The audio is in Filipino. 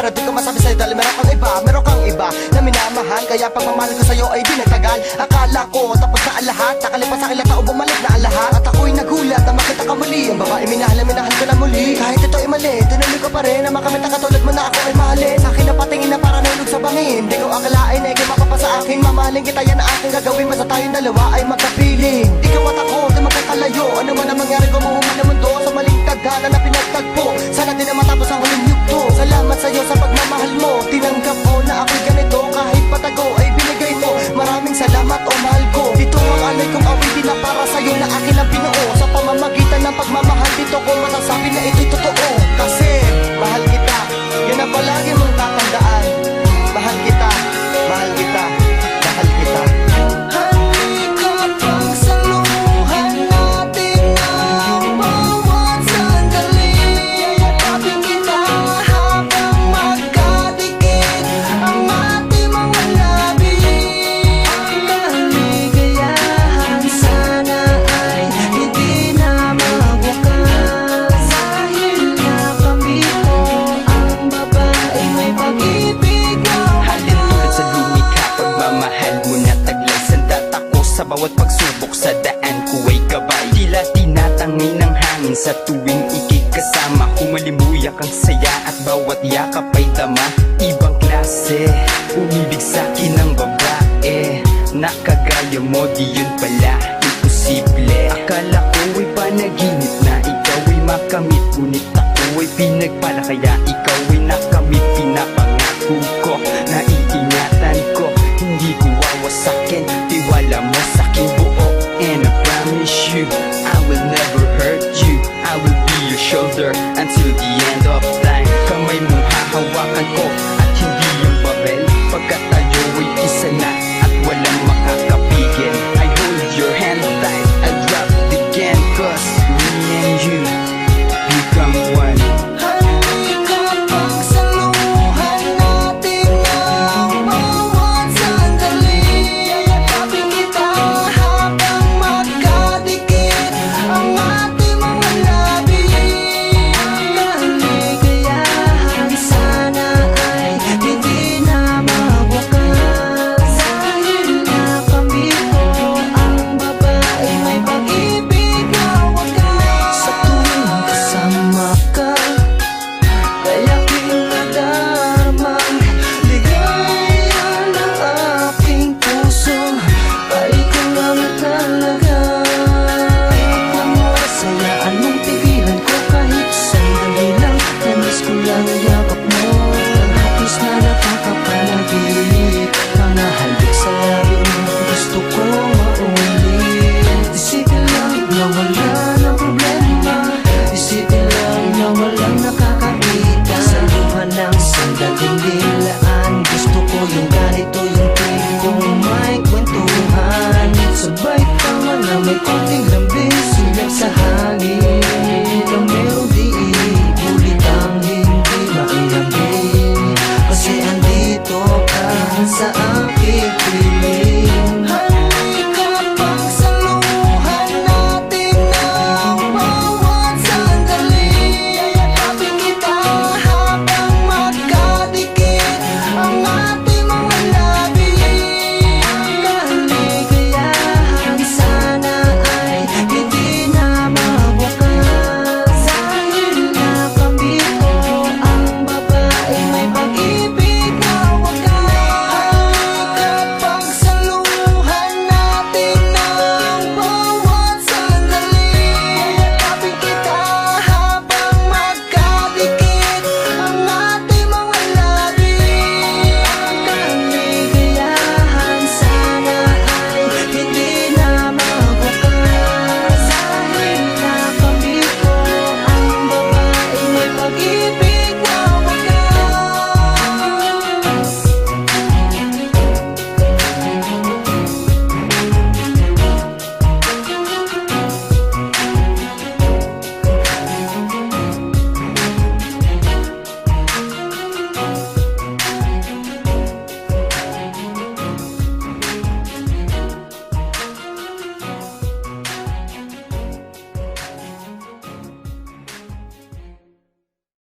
pero di ko masabi sa'yo dahil meron kang iba na minamahal. Kaya pagmamahal ko sa'yo ay di nagtagal. Akala ko tapos na ang lahat, nakalipas ang ilang taon bumalik na ang lahat. At ako'y nagulat na makita ka muli. Ang babae minahal ko na muli. Kahit ito'y mali, tinuloy ko pa rin na makamit na katulad mo na ako ay mahalin. Sa akin na patingin na para nulog sa bangin. Di ko akalain na ikaw mapapa sa akin. Mamahalin kita, yan ang aking gagawin. Basta tayong dalawa ay magkapiling. Ikaw at ako, di magkakalayo. Ano man ang mangyari ko, mahuman ng mundo sa maling tagdala na pinagtagpo. Sana din na matapos ang huling yugto. Salamat sa'yo sa pagmamahal mo. Tinanggap ko na ako'y ganito. Kahit patago ay binigay mo. Maraming salamat o mahal ko. Dito ang alay kong awitin na para sa'yo na akin ang binuo. Sa pamamagitan ng pagmamahal dito ko masasabi na ito'y totoo. Kasi mahal kita, yan ang palagi mong tatandaan. Mahal kita, mahal kita, mahal kita. Sa bawat pagsubok sa daan ko ay gabay. Tila tinatangay ng hangin sa tuwing ikikasama. Humalimuyak ang saya at bawat yakap ay tama. Ibang klase, umibig sa'kin ang babae. Nakagaya mo, di yun pala imposible. Akala ko ay panaginip na ikaw ay makamit. Ngunit ako ay pinagpala kaya ikaw ay nakamit. Pinapangako ko, naiingatan ko, hindi ko wawasakin. Tiwala mo sa'king buo, and I promise you I will never hurt you. I will be your shoulder until the end